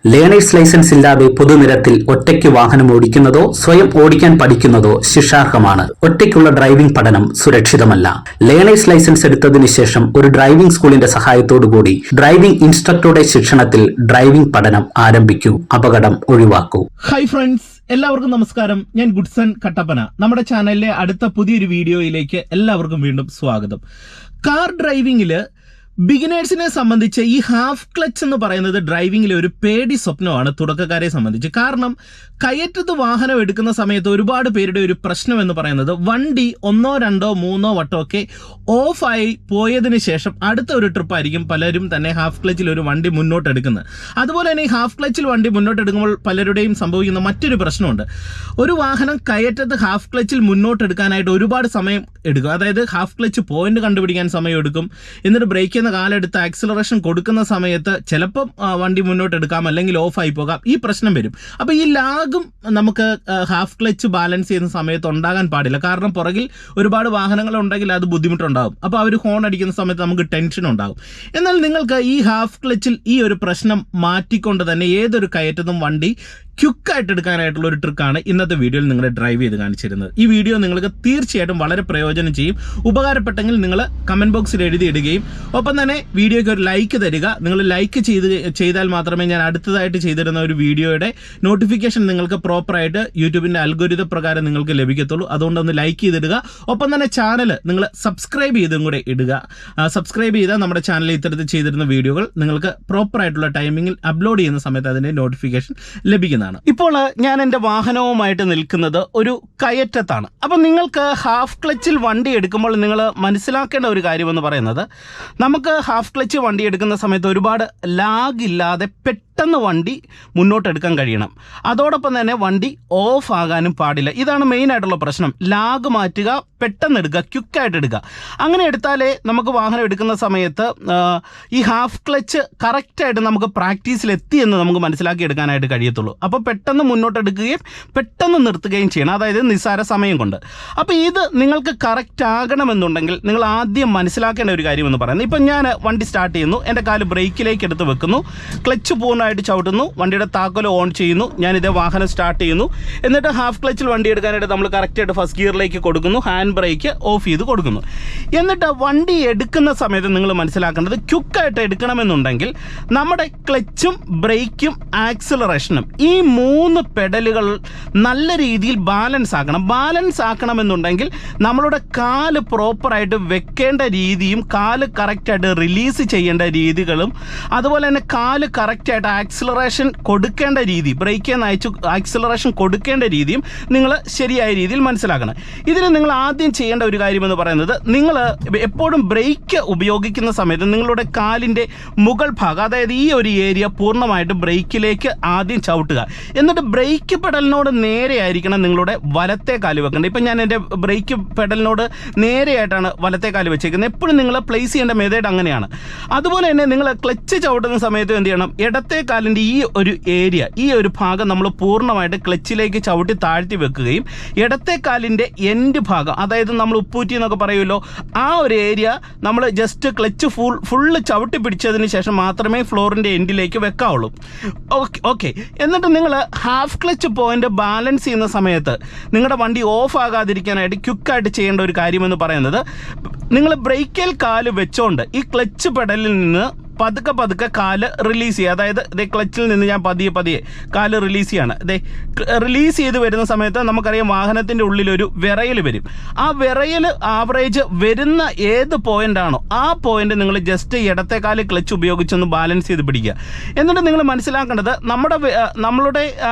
Learners licence ഇല്ലാതെ പൊതുനിരത്തിൽ ഒറ്റയ്ക്ക് വാഹനം ഓടിക്കുന്നതോ സ്വയം ഓടിക്കാൻ പഠിക്കുന്നതോ ശിക്ഷാർഹമാണ്. ഒറ്റയ്ക്കുള്ള ഡ്രൈവിംഗ് പഠനം സുരക്ഷിതമല്ല. ലേണേഴ്സ് ലൈസൻസ് എടുത്തതിന് ശേഷം ഒരു ഡ്രൈവിംഗ് സ്കൂളിന്റെ സഹായത്തോടുകൂടി ഡ്രൈവിംഗ് ഇൻസ്ട്രക്ടറുടെ ശിക്ഷണത്തിൽ ഡ്രൈവിംഗ് പഠനം ആരംഭിക്കൂ. അപകടം ഒഴിവാക്കൂ. ഹായ് ഫ്രണ്ട്സ്, എല്ലാവർക്കും നമസ്കാരം. ഞാൻ ഗുഡ്സൺ കട്ടപ്പന. നമ്മുടെ ചാനലിലെ അടുത്ത പുതിയൊരു വീഡിയോയിലേക്ക് എല്ലാവർക്കും വീണ്ടും സ്വാഗതം. കാർ ഡ്രൈവിംഗില് ബിഗിനേഴ്സിനെ സംബന്ധിച്ച് ഈ ഹാഫ് ക്ലച്ച് എന്ന് പറയുന്നത് ഡ്രൈവിംഗിലെ ഒരു പേടി സ്വപ്നമാണ് തുടക്കക്കാരെ സംബന്ധിച്ച്. കാരണം കയറ്റത്ത് വാഹനം എടുക്കുന്ന സമയത്ത് ഒരുപാട് പേരുടെ ഒരു പ്രശ്നം എന്ന് പറയുന്നത് വണ്ടി 1, 2, 3 വട്ടമൊക്കെ ഓഫായി പോയതിന് ശേഷം അടുത്ത ഒരു ട്രിപ്പായിരിക്കും പലരും തന്നെ ഹാഫ് ക്ലച്ചിൽ ഒരു വണ്ടി മുന്നോട്ട് എടുക്കുന്നത്. അതുപോലെ തന്നെ ഈ ഹാഫ് ക്ലച്ചിൽ വണ്ടി മുന്നോട്ട് എടുക്കുമ്പോൾ പലരുടെയും സംഭവിക്കുന്ന മറ്റൊരു പ്രശ്നമുണ്ട്. ഒരു വാഹനം കയറ്റത്ത് ഹാഫ് ക്ലച്ചിൽ മുന്നോട്ട് എടുക്കാനായിട്ട് ഒരുപാട് സമയം എടുക്കും. അതായത് ഹാഫ് ക്ലച്ച് പോയിന്റ് കണ്ടുപിടിക്കാൻ സമയം എടുക്കും. എന്നിട്ട് ബ്രേക്ക് കാലെടുത്ത് ആക്സിലറേഷൻ കൊടുക്കുന്ന സമയത്ത് ചിലപ്പം വണ്ടി മുന്നോട്ട് എടുക്കാം, അല്ലെങ്കിൽ ഓഫായി പോകാം. ഈ പ്രശ്നം വരും. അപ്പോൾ ഈ ലാഗും നമുക്ക് ഹാഫ് ക്ലച്ച് ബാലൻസ് ചെയ്യുന്ന സമയത്ത് ഉണ്ടാകാൻ പാടില്ല. കാരണം പുറകിൽ ഒരുപാട് വാഹനങ്ങൾ ഉണ്ടെങ്കിൽ അത് ബുദ്ധിമുട്ടുണ്ടാകും. അപ്പോൾ അവർ ഹോൺ അടിക്കുന്ന സമയത്ത് നമുക്ക് ടെൻഷൻ ഉണ്ടാകും. എന്നാൽ നിങ്ങൾക്ക് ഈ ഹാഫ് ക്ലച്ചിൽ ഈ ഒരു പ്രശ്നം മാറ്റിക്കൊണ്ട് തന്നെ ഏതൊരു കയറ്റത്തും വണ്ടി ക്വിക്കായിട്ട് എടുക്കാനായിട്ടുള്ള ഒരു ട്രിക്കാണ് ഇന്നത്തെ വീഡിയോയിൽ നിങ്ങളെ ഡ്രൈവ് ചെയ്ത് കാണിച്ചിരുന്നത്. ഈ വീഡിയോ നിങ്ങൾക്ക് തീർച്ചയായിട്ടും വളരെ പ്രയോജനം ചെയ്യും. ഉപകാരപ്പെട്ടെങ്കിൽ നിങ്ങൾ കമന്റ് ബോക്സിൽ എഴുതിയിടുകയും ഒപ്പം തന്നെ വീഡിയോയ്ക്ക് ഒരു ലൈക്ക് തരിക. നിങ്ങൾ ലൈക്ക് ചെയ്താൽ മാത്രമേ ഞാൻ അടുത്തതായിട്ട് ചെയ്തിരുന്ന ഒരു വീഡിയോയുടെ നോട്ടിഫിക്കേഷൻ നിങ്ങൾക്ക് പ്രോപ്പറായിട്ട് യൂട്യൂബിൻ്റെ അൽഗോരിതം പ്രകാരം നിങ്ങൾക്ക് ലഭിക്കത്തുള്ളൂ. അതുകൊണ്ട് ഒന്ന് ലൈക്ക് ചെയ്തിടുക. ഒപ്പം തന്നെ ചാനൽ നിങ്ങൾ സബ്സ്ക്രൈബ് ചെയ്തും കൂടെ ഇടുക. സബ്സ്ക്രൈബ് ചെയ്താൽ നമ്മുടെ ചാനലിൽ ഇത്തരത്തിൽ ചെയ്തിരുന്ന വീഡിയോകൾ നിങ്ങൾക്ക് പ്രോപ്പറായിട്ടുള്ള ടൈമിങ്ങിൽ അപ്ലോഡ് ചെയ്യുന്ന സമയത്ത് അതിൻ്റെ നോട്ടിഫിക്കേഷൻ ലഭിക്കുന്നതാണ്. ഇപ്പോൾ ഞാൻ എൻ്റെ വാഹനവുമായിട്ട് നിൽക്കുന്നത് ഒരു കയറ്റത്താണ്. അപ്പം നിങ്ങൾക്ക് ഹാഫ് ക്ലച്ചിൽ വണ്ടി എടുക്കുമ്പോൾ നിങ്ങൾ മനസ്സിലാക്കേണ്ട ഒരു കാര്യമെന്ന് പറയുന്നത്, നമുക്ക് ഹാഫ് ക്ലച്ച് വണ്ടി എടുക്കുന്ന സമയത്ത് ഒരുപാട് ലാഗ് ഇല്ലാതെ പെട്ടെന്ന് വണ്ടി മുന്നോട്ടെടുക്കാൻ കഴിയണം. അതോടൊപ്പം തന്നെ വണ്ടി ഓഫ് ആകാനും പാടില്ല. ഇതാണ് മെയിനായിട്ടുള്ള പ്രശ്നം. ലാഗ് മാറ്റുക, പെട്ടെന്ന് എടുക്കുക, ക്വിക്കായിട്ട് എടുക്കുക. അങ്ങനെ എടുത്താലേ നമുക്ക് വാഹനം എടുക്കുന്ന സമയത്ത് ഈ ഹാഫ് ക്ലച്ച് കറക്റ്റായിട്ട് നമുക്ക് പ്രാക്ടീസിൽ എത്തി എന്ന് നമുക്ക് മനസ്സിലാക്കി എടുക്കാനായിട്ട് കഴിയത്തുള്ളൂ. അപ്പോൾ പെട്ടെന്ന് മുന്നോട്ടെടുക്കുകയും പെട്ടെന്ന് നിർത്തുകയും ചെയ്യണം, അതായത് നിസ്സാര സമയം കൊണ്ട്. അപ്പോൾ ഇത് നിങ്ങൾക്ക് കറക്റ്റ് ആകണമെന്നുണ്ടെങ്കിൽ നിങ്ങൾ ആദ്യം മനസ്സിലാക്കേണ്ട ഒരു കാര്യമെന്ന് പറയുന്നത്, ഇപ്പം ഞാൻ വണ്ടി സ്റ്റാർട്ട് ചെയ്യുന്നു, എൻ്റെ കാല് ബ്രേക്കിലേക്ക് എടുത്ത് വെക്കുന്നു, ക്ലച്ച് പൂർണ്ണമായിട്ട് ചവിട്ടുന്നു, വണ്ടിയുടെ താക്കോൽ ഓൺ ചെയ്യുന്നു, ഞാനിതേ വാഹനം സ്റ്റാർട്ട് ചെയ്യുന്നു. എന്നിട്ട് ഹാഫ് ക്ലച്ചിൽ വണ്ടി എടുക്കാനായിട്ട് നമ്മൾ കറക്റ്റായിട്ട് ഫസ്റ്റ് ഗിയറിലേക്ക് കൊടുക്കുന്നു, ഹാൻഡ് ബ്രേക്ക് ഓഫ് ചെയ്ത് കൊടുക്കുന്നു. എന്നിട്ട് വണ്ടി എടുക്കുന്ന സമയത്ത് നിങ്ങൾ മനസ്സിലാക്കേണ്ടത്, ക്വിക്കായിട്ട് എടുക്കണമെന്നുണ്ടെങ്കിൽ നമ്മുടെ ക്ലച്ചും ബ്രേക്കും ആക്സിലറേഷനും ഈ 3 പെഡലുകൾ നല്ല രീതിയിൽ ബാലൻസ് ആക്കണം. ബാലൻസ് ആക്കണമെന്നുണ്ടെങ്കിൽ നമ്മളുടെ കാല് പ്രോപ്പറായിട്ട് വെക്കേണ്ട രീതിയും കാല് കറക്റ്റായിട്ട് റിലീസ് ചെയ്യേണ്ട രീതികളും അതുപോലെ തന്നെ കാല് കറക്റ്റായിട്ട് ആക്സിലറേഷൻ കൊടുക്കേണ്ട രീതി, ബ്രേക്കിൽ നിന്ന് ആക്സിലറേഷൻ കൊടുക്കേണ്ട രീതിയും നിങ്ങൾ ശരിയായ രീതിയിൽ മനസ്സിലാക്കണം. ഇതിൽ നിങ്ങൾ ആദ്യം ചെയ്യേണ്ട ഒരു കാര്യമെന്ന് പറയുന്നത്, നിങ്ങൾ എപ്പോഴും ബ്രേക്ക് ഉപയോഗിക്കുന്ന സമയത്ത് നിങ്ങളുടെ കാലിൻ്റെ മുകൾ ഭാഗം, അതായത് ഈ ഒരു ഏരിയ പൂർണ്ണമായിട്ട് ബ്രേക്കിലേക്ക് ആദ്യം ചവിട്ടുക. എന്നിട്ട് ബ്രേക്ക് പെഡലിനോട് നേരെ ആയിരിക്കണം നിങ്ങളുടെ വലത്തെ കാല് വെക്കേണ്ടത്. ഇപ്പം ഞാൻ എൻ്റെ ബ്രേക്ക് പെഡലിനോട് നേരെയായിട്ടാണ് വലത്തെ കാല് വെച്ചേക്കുന്നത്. എപ്പോഴും നിങ്ങൾ പ്ലേസ് ചെയ്യേണ്ട മെത്തേഡ് അങ്ങനെയാണ്. അതുപോലെ തന്നെ നിങ്ങൾ ക്ലച്ച് ചവിട്ടുന്ന സമയത്ത് എന്ത് ചെയ്യണം, ഇടത്തെ കാലിൻ്റെ ഈ ഒരു ഏരിയ, ഈ ഒരു ഭാഗം നമ്മൾ പൂർണ്ണമായിട്ട് ക്ലച്ചിലേക്ക് ചവിട്ടി താഴ്ത്തി വെക്കുകയും ഇടത്തെ കാലിൻ്റെ എൻഡ് ഭാഗം, അതായത് നമ്മൾ ഉപ്പൂറ്റി എന്നൊക്കെ പറയുമല്ലോ, ആ ഒരു ഏരിയ നമ്മൾ ജസ്റ്റ് ക്ലച്ച് ഫുള്ള് ചവിട്ടി പിടിച്ചതിന് ശേഷം മാത്രമേ ഫ്ലോറിൻ്റെ എൻഡിലേക്ക് വെക്കാവുള്ളൂ. ഓക്കെ. എന്നിട്ട് നിങ്ങൾ ഹാഫ് ക്ലച്ച് പോയിന്റ് ബാലൻസ് ചെയ്യുന്ന സമയത്ത് നിങ്ങളുടെ വണ്ടി ഓഫ് ആകാതിരിക്കാനായിട്ട് ക്വിക്കായിട്ട് ചെയ്യേണ്ട ഒരു കാര്യമെന്ന് പറയുന്നത്, നിങ്ങൾ ബ്രേക്കിൽ കാല് വെച്ചോണ്ട് ഈ ക്ലച്ച് പെഡലിൽ നിന്ന് പതുക്കെ കാല് റിലീസ് ചെയ്യുക. അതായത് ഇതേ ക്ലച്ചിൽ നിന്ന് ഞാൻ പതിയെ കാല് റിലീസ് ചെയ്യാണ്. ഇതേ റിലീസ് ചെയ്ത് വരുന്ന സമയത്ത് നമുക്കറിയാം വാഹനത്തിൻ്റെ ഉള്ളിലൊരു വിറയൽ വരും. ആ വിറയൽ ആവറേജ് വരുന്ന ഏത് പോയിൻ്റാണോ ആ പോയിൻ്റ് നിങ്ങൾ ജസ്റ്റ് ഇടത്തെ കാല് ക്ലച്ച് ഉപയോഗിച്ചൊന്ന് ബാലൻസ് ചെയ്ത് പിടിക്കുക. എന്നിട്ട് നിങ്ങൾ മനസ്സിലാക്കേണ്ടത്, നമ്മളുടെ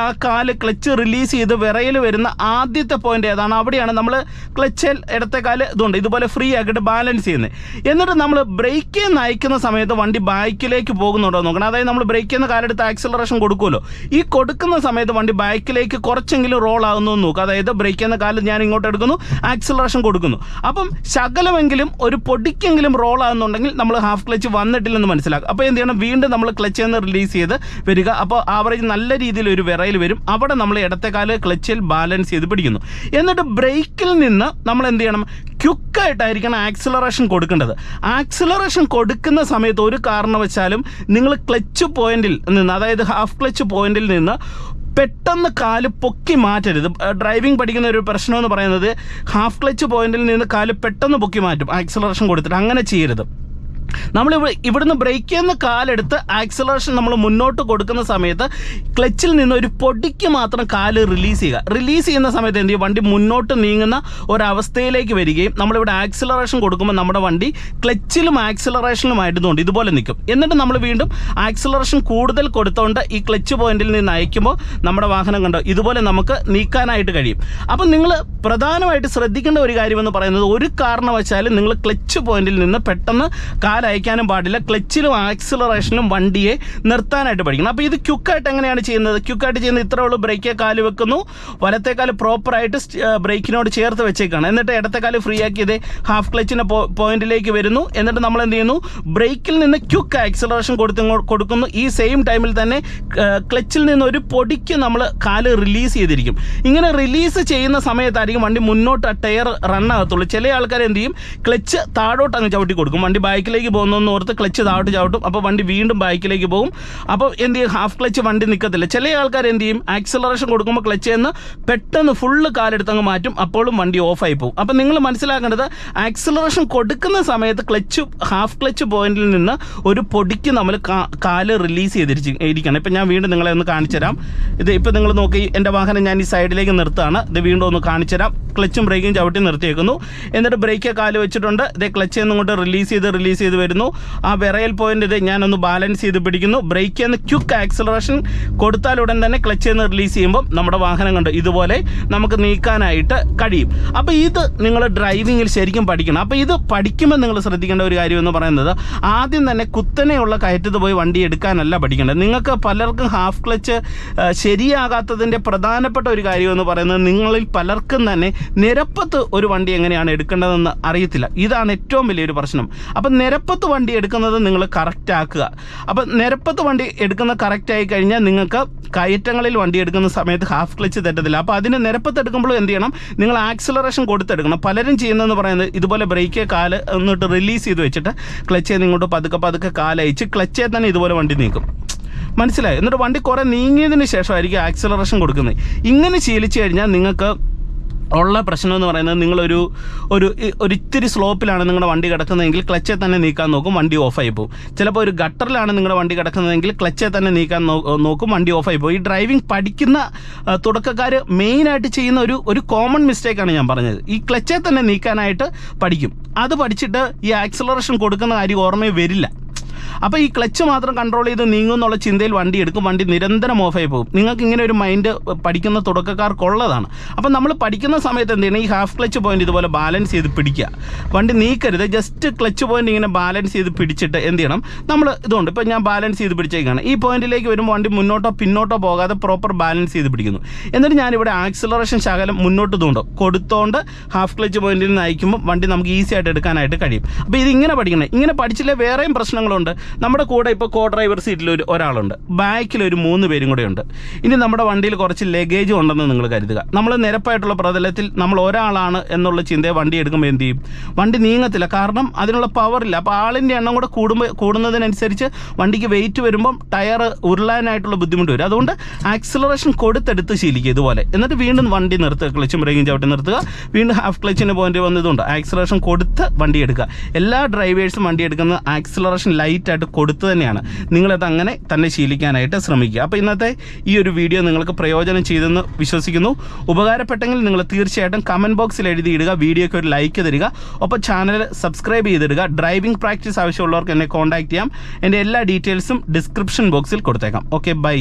കാല് ക്ലച്ച് റിലീസ് ചെയ്ത് വിറയൽ വരുന്ന ആദ്യത്തെ പോയിൻ്റ് ഏതാണ്, അവിടെയാണ് നമ്മൾ ക്ലച്ചിൽ ഇടത്തെ കാല് ഇതുണ്ട് ഇതുപോലെ ഫ്രീ ആക്കിയിട്ട് ബാലൻസ് ചെയ്യുന്നത്. എന്നിട്ട് നമ്മൾ ബ്രേക്കിൽ നിന്ന് അയക്കുന്ന സമയത്ത് വണ്ടി ബാക്കിലേക്ക് പോകുന്നുണ്ടോ നോക്കണം. അതായത് നമ്മൾ ബ്രേക്കിൽ നിന്ന് കാലെടുത്ത് ആക്സിലറേഷൻ കൊടുക്കുമല്ലോ, ഈ കൊടുക്കുന്ന സമയത്ത് വണ്ടി ബാക്കിലേക്ക് കുറച്ചെങ്കിലും റോൾ ആകുന്നു നോക്കുക. അതായത് ബ്രേക്കിൽ നിന്ന് കാല് ഞാൻ ഇങ്ങോട്ട് എടുക്കുന്നു, ആക്സിലറേഷൻ കൊടുക്കുന്നു. അപ്പം ശകലമെങ്കിലും ഒരു പൊടിക്കെങ്കിലും റോൾ ആകുന്നുണ്ടെങ്കിൽ നമ്മൾ ഹാഫ് ക്ലച്ച് വന്നിട്ടില്ലെന്ന് മനസ്സിലാക്കുക. അപ്പോൾ എന്ത് ചെയ്യണം, വീണ്ടും നമ്മൾ ക്ലച്ചിൽ നിന്ന് റിലീസ് ചെയ്ത് വരിക. അപ്പോൾ ആവറേജ് നല്ല രീതിയിൽ ഒരു വിറയിൽ വരും. അവിടെ നമ്മൾ ഇടത്തെ കാല് ക്ലച്ചിൽ ബാലൻസ് ചെയ്ത് പിടിക്കുന്നു. എന്നിട്ട് ബ്രേക്കിൽ നിന്ന് നമ്മൾ എന്ത് ചെയ്യണം, ക്വിക്കായിട്ടായിരിക്കണം ആക്സിലറേഷൻ കൊടുക്കേണ്ടത്. ആക്സിലറേഷൻ കൊടുക്കുന്ന സമയത്ത് ഒരു കാരണവശാലും നിങ്ങൾ ക്ലച്ച് പോയിന്റിൽ നിന്ന്, അതായത് ഹാഫ് ക്ലച്ച് പോയിന്റിൽ നിന്ന് പെട്ടെന്ന് കാല് പൊക്കി മാറ്റരുത്. ഡ്രൈവിംഗ് പഠിക്കുന്ന ഒരു പ്രശ്നമെന്ന് പറയുന്നത് ഹാഫ് ക്ലച്ച് പോയിന്റിൽ നിന്ന് കാല് പെട്ടെന്ന് പൊക്കി മാറ്റും ആക്സിലറേഷൻ കൊടുത്തിട്ട്. അങ്ങനെ ചെയ്യരുത്. നമ്മൾ ഇവിടുന്ന് ബ്രേക്ക് ചെയ്യുന്ന കാലെടുത്ത് ആക്സിലറേഷൻ നമ്മൾ മുന്നോട്ട് കൊടുക്കുന്ന സമയത്ത് ക്ലച്ചിൽ നിന്ന് ഒരു പൊടിക്ക് മാത്രം കാല് റിലീസ് ചെയ്യുക. റിലീസ് ചെയ്യുന്ന സമയത്ത് എന്ത് ചെയ്യും, വണ്ടി മുന്നോട്ട് നീങ്ങുന്ന ഒരവസ്ഥയിലേക്ക് വരികയും നമ്മളിവിടെ ആക്സിലറേഷൻ കൊടുക്കുമ്പോൾ നമ്മുടെ വണ്ടി ക്ലച്ചിലും ആക്സിലറേഷനിലുമായിരുന്നുകൊണ്ട് ഇതുപോലെ നിൽക്കും. എന്നിട്ട് നമ്മൾ വീണ്ടും ആക്സിലറേഷൻ കൂടുതൽ കൊടുത്തുകൊണ്ട് ഈ ക്ലച്ച് പോയിന്റിൽ നിന്ന് അയക്കുമ്പോൾ നമ്മുടെ വാഹനം കണ്ടോ ഇതുപോലെ നമുക്ക് നീക്കാനായിട്ട് കഴിയും. അപ്പം നിങ്ങൾ പ്രധാനമായിട്ട് ശ്രദ്ധിക്കേണ്ട ഒരു കാര്യമെന്ന് പറയുന്നത്, ഒരു കാരണവശാലും നിങ്ങൾ ക്ലച്ച് പോയിന്റിൽ നിന്ന് പെട്ടെന്ന് അയക്കാനും പാടില്ല. ക്ലച്ചിലും ആക്സിലറേഷനിലും വണ്ടിയെ നിർത്താനായിട്ട് പഠിക്കണം. അപ്പോൾ ഇത് ക്വിക്കായിട്ട് എങ്ങനെയാണ് ചെയ്യുന്നത്? ക്വിക്കായിട്ട് ചെയ്യുന്നത് ഇത്രേ ഉള്ളൂ. ബ്രേക്കേ കാല് വെക്കുന്നു, വലത്തേക്കാല് പ്രോപ്പറായിട്ട് ബ്രേക്കിനോട് ചേർത്ത് വെച്ചേക്കാണ്. എന്നിട്ട് ഇടത്തേക്കാല് ഫ്രീ ആക്കിയത് ഹാഫ് ക്ലച്ചിൻ്റെ പോയിന്റിലേക്ക് വരുന്നു. എന്നിട്ട് നമ്മൾ എന്ത് ചെയ്യുന്നു, ബ്രേക്കിൽ നിന്ന് ക്വിക്ക് ആക്സിലറേഷൻ കൊടുക്കുന്നു. ഈ സെയിം ടൈമിൽ തന്നെ ക്ലച്ചിൽ നിന്ന് ഒരു പൊടിക്ക് നമ്മൾ കാല് റിലീസ് ചെയ്തിരിക്കും. ഇങ്ങനെ റിലീസ് ചെയ്യുന്ന സമയത്തായിരിക്കും വണ്ടി മുന്നോട്ട് ടയർ റണ്ണാകത്തുള്ളൂ. ചില ആൾക്കാർ എന്ത് ചെയ്യും, ക്ലച്ച് താഴോട്ട് അങ്ങ് ചവിട്ടി കൊടുക്കും. വണ്ടി ബാക്കിലേക്ക് പോകുന്നതെന്ന് ഓർത്ത് ക്ലച്ച് താഴോട്ട് ചവിട്ടും. അപ്പോൾ വണ്ടി വീണ്ടും ബാക്കിലേക്ക് പോകും. അപ്പോൾ എന്ത് ചെയ്യും, ഹാഫ് ക്ലച്ച് വണ്ടി നിൽക്കത്തില്ല. ചില ആൾക്കാർ എന്ത് ചെയ്യും, ആക്സിലറേഷൻ കൊടുക്കുമ്പോൾ ക്ലച്ച് നിന്ന് പെട്ടെന്ന് ഫുള്ള് കാലെടുത്തങ്ങ് മാറ്റും. അപ്പോഴും വണ്ടി ഓഫായി പോകും. അപ്പോൾ നിങ്ങൾ മനസ്സിലാക്കേണ്ടത്, ആക്സിലറേഷൻ കൊടുക്കുന്ന സമയത്ത് ഹാഫ് ക്ലച്ച് പോയിന്റിൽ നിന്ന് ഒരു പൊടിക്ക് നമ്മൾ കാല് റിലീസ് ചെയ്തിരിക്കണം. ഇപ്പം ഞാൻ വീണ്ടും നിങ്ങളെ ഒന്ന് കാണിച്ചു തരാം. ഇത് ഇപ്പം നിങ്ങൾ നോക്കി, എൻ്റെ വാഹനം ഞാൻ ഈ സൈഡിലേക്ക് നിർത്തുകയാണ്. ഇത് വീണ്ടും ഒന്ന് കാണിച്ചു തരാം. ക്ലച്ചും ബ്രേക്കും ചവിട്ടി നിർത്തിയേക്കുന്നു. എന്നിട്ട് ബ്രേക്ക് കാല് വെച്ചിട്ടുണ്ട്. ഇത് ക്ലച്ച് നിന്നുകൊണ്ട് റിലീസ് ചെയ്ത് വരുന്നു. ആ വിറയൽ പോയിന്റ് ഇത് ഞാനൊന്ന് ബാലൻസ് ചെയ്ത് പിടിക്കുന്നു. ബ്രേക്ക് നിന്ന് ക്വിക്ക് ആക്സിലറേഷൻ കൊടുത്താൽ ഉടൻ തന്നെ ക്ലച്ച് നിന്ന് റിലീസ് ചെയ്യുമ്പോൾ നമ്മുടെ വാഹനം കണ്ട് ഇതുപോലെ നമുക്ക് നീക്കാനായിട്ട് കഴിയും. അപ്പോൾ ഇത് നിങ്ങൾ ഡ്രൈവിങ്ങിൽ ശരിക്കും പഠിക്കണം. അപ്പോൾ ഇത് പഠിക്കുമ്പോൾ നിങ്ങൾ ശ്രദ്ധിക്കേണ്ട ഒരു കാര്യം എന്ന് പറയുന്നത്, ആദ്യം തന്നെ കുത്തനെയുള്ള കയറ്റത്ത് പോയി വണ്ടി എടുക്കാനല്ല പഠിക്കേണ്ടത്. നിങ്ങൾക്ക് പലർക്കും ഹാഫ് ക്ലച്ച് ശരിയാകാത്തതിൻ്റെ പ്രധാനപ്പെട്ട ഒരു കാര്യം എന്ന് പറയുന്നത്, നിങ്ങളിൽ പലർക്കും തന്നെ നിരപ്പത്ത് ഒരു വണ്ടി എങ്ങനെയാണ് എടുക്കേണ്ടതെന്ന് അറിയത്തില്ല. ഇതാണ് ഏറ്റവും വലിയൊരു പ്രശ്നം. അപ്പം നിരപ്പത്ത് വണ്ടി എടുക്കുന്നത് നിങ്ങൾ കറക്റ്റ് ആക്കുക. അപ്പം നിരപ്പത്ത് വണ്ടി എടുക്കുന്ന കറക്റ്റ് ആയി കഴിഞ്ഞാൽ നിങ്ങൾക്ക് കയറ്റങ്ങളിൽ വണ്ടി എടുക്കുന്ന സമയത്ത് ഹാഫ് ക്ലച്ച് തെറ്റത്തില്ല. അപ്പോൾ അതിന് നിരപ്പത്ത് എടുക്കുമ്പോഴും എന്ത് ചെയ്യണം, നിങ്ങൾ ആക്സിലറേഷൻ കൊടുത്തെടുക്കണം. പലരും ചെയ്യുന്നതെന്ന് പറയുന്നത്, ഇതുപോലെ ബ്രേക്കേ കാല് എന്നിട്ട് റിലീസ് ചെയ്ത് വെച്ചിട്ട് ക്ലച്ചേ നിങ്ങോട്ട് പതുക്കെ കാലയച്ച് ക്ലച്ചേ തന്നെ ഇതുപോലെ വണ്ടി നീക്കും. മനസ്സിലായി? എന്നിട്ട് വണ്ടി കുറേ നീങ്ങിയതിന് ശേഷമായിരിക്കും ആക്സിലറേഷൻ കൊടുക്കുന്നത്. ഇങ്ങനെ ശീലിച്ചു കഴിഞ്ഞാൽ നിങ്ങൾക്ക് ഉള്ള പ്രശ്നം എന്ന് പറയുന്നത്, നിങ്ങളൊരു ഇത്തിരി സ്ലോപ്പിലാണ് നിങ്ങളുടെ വണ്ടി കിടക്കുന്നതെങ്കിൽ ക്ലച്ചെ തന്നെ നീക്കാൻ നോക്കും, വണ്ടി ഓഫായി പോകും. ചിലപ്പോൾ ഒരു ഗട്ടറിലാണ് നിങ്ങളുടെ വണ്ടി കിടക്കുന്നതെങ്കിൽ ക്ലച്ചെ തന്നെ നീക്കാൻ നോക്കും, വണ്ടി ഓഫായി പോകും. ഈ ഡ്രൈവിംഗ് പഠിക്കുന്ന തുടക്കക്കാർ മെയിനായിട്ട് ചെയ്യുന്ന ഒരു കോമൺ മിസ്റ്റേക്കാണ് ഞാൻ പറഞ്ഞത്. ഈ ക്ലച്ചെ തന്നെ നീക്കാനായിട്ട് പഠിക്കും. അത് പഠിച്ചിട്ട് ഈ ആക്സിലറേഷൻ കൊടുക്കുന്ന കാര്യം ഓർമ്മയിൽ വരില്ല. അപ്പോൾ ഈ ക്ലച്ച് മാത്രം കൺട്രോൾ ചെയ്ത് നീങ്ങുമെന്നുള്ള ചിന്തയിൽ വണ്ടി എടുക്കും, വണ്ടി നിരന്തരം ഓഫായി പോകും. നിങ്ങൾക്ക് ഇങ്ങനെ ഒരു മൈൻഡ് പഠിക്കുന്ന തുടക്കക്കാർക്കുള്ളതാണ്. അപ്പം നമ്മൾ പഠിക്കുന്ന സമയത്ത് എന്ത് ചെയ്യണം, ഈ ഹാഫ് ക്ലച്ച് പോയിന്റ് ഇതുപോലെ ബാലൻസ് ചെയ്ത് പിടിക്കുക. വണ്ടി നീക്കരുത്, ജസ്റ്റ് ക്ലച്ച് പോയിന്റ് ഇങ്ങനെ ബാലൻസ് ചെയ്ത് പിടിച്ചിട്ട് എന്ത് ചെയ്യണം, നമ്മൾ ഇതുകൊണ്ട് ഇപ്പോൾ ഞാൻ ബാലൻസ് ചെയ്ത് പിടിച്ചേക്കാണ്. ഈ പോയിന്റിലേക്ക് വരുമ്പോൾ വണ്ടി മുന്നോട്ടോ പിന്നോട്ടോ പോകാതെ പ്രോപ്പർ ബാലൻസ് ചെയ്ത് പിടിക്കുന്നു. എന്നിട്ട് ഞാനിവിടെ ആക്സിലറേഷൻ ശകലം മുന്നോട്ട് കൊടുത്തോണ്ട് ഹാഫ് ക്ലച്ച് പോയിന്റിൽ നിന്ന് അയക്കുമ്പോൾ വണ്ടി നമുക്ക് ഈസി ആയിട്ട് എടുക്കാനായിട്ട് കഴിയും. അപ്പോൾ ഇതിങ്ങനെ പഠിക്കണം. ഇങ്ങനെ പഠിച്ചില്ലേ വേറെയും പ്രശ്നങ്ങളുണ്ട്. നമ്മുടെ കൂടെ ഇപ്പോൾ കോ ഡ്രൈവർ സീറ്റിൽ ഒരാളുണ്ട്, ബാക്കിൽ ഒരു 3 പേരും കൂടെ ഉണ്ട്. ഇനി നമ്മുടെ വണ്ടിയിൽ കുറച്ച് ലഗേജ് ഉണ്ടെന്ന് നിങ്ങൾ കരുതുക. നമ്മൾ നിരപ്പായിട്ടുള്ള പ്രതലത്തിൽ നമ്മൾ ഒരാളാണ് എന്നുള്ള ചിന്തയെ വണ്ടി എടുക്കുമ്പോൾ എന്ത് ചെയ്യും, വണ്ടി നീങ്ങത്തില്ല. കാരണം അതിനുള്ള പവറില്ല. അപ്പോൾ ആളിൻ്റെ എണ്ണം കൂടെ കൂടുന്നതിനനുസരിച്ച് വണ്ടിക്ക് വെയിറ്റ് വരുമ്പം ടയർ ഉരുളാനായിട്ടുള്ള ബുദ്ധിമുട്ട് വരും. അതുകൊണ്ട് ആക്സിലറേഷൻ കൊടുത്തെടുത്ത് ശീലിക്കുക ഇതുപോലെ. എന്നിട്ട് വീണ്ടും വണ്ടി നിർത്തുക, ക്ലച്ചും ബ്രേക്കും ചവിട്ടി നിർത്തുക. വീണ്ടും ഹാഫ് ക്ലച്ചിൻ്റെ പോയിന്റ് വന്നതുകൊണ്ട് ആക്സിലറേഷൻ കൊടുത്ത് വണ്ടി എടുക്കുക. എല്ലാ ഡ്രൈവേഴ്സും വണ്ടി എടുക്കുന്ന ആക്സിലറേഷൻ ലൈറ്റായിട്ട് കൊടുത്തു തന്നെയാണ്. നിങ്ങളത് അങ്ങനെ തന്നെ ശീലിക്കാനായിട്ട് ശ്രമിക്കുക. അപ്പോൾ ഇന്നത്തെ ഈ ഒരു വീഡിയോ നിങ്ങൾക്ക് പ്രയോജനം ചെയ്തെന്ന് വിശ്വസിക്കുന്നു. ഉപകാരപ്പെട്ടെങ്കിൽ നിങ്ങൾ തീർച്ചയായിട്ടും കമൻറ്റ് ബോക്സിൽ എഴുതിയിടുക, വീഡിയോയ്ക്ക് ഒരു ലൈക്ക് തരിക, ഒപ്പം ചാനൽ സബ്സ്ക്രൈബ് ചെയ്തിടുക. ഡ്രൈവിംഗ് പ്രാക്ടീസ് ആവശ്യമുള്ളവർക്ക് എന്നെ കോൺടാക്ട് ചെയ്യാം. എൻ്റെ എല്ലാ ഡീറ്റെയിൽസും ഡിസ്ക്രിപ്ഷൻ ബോക്സിൽ കൊടുത്തേക്കാം. Okay, by.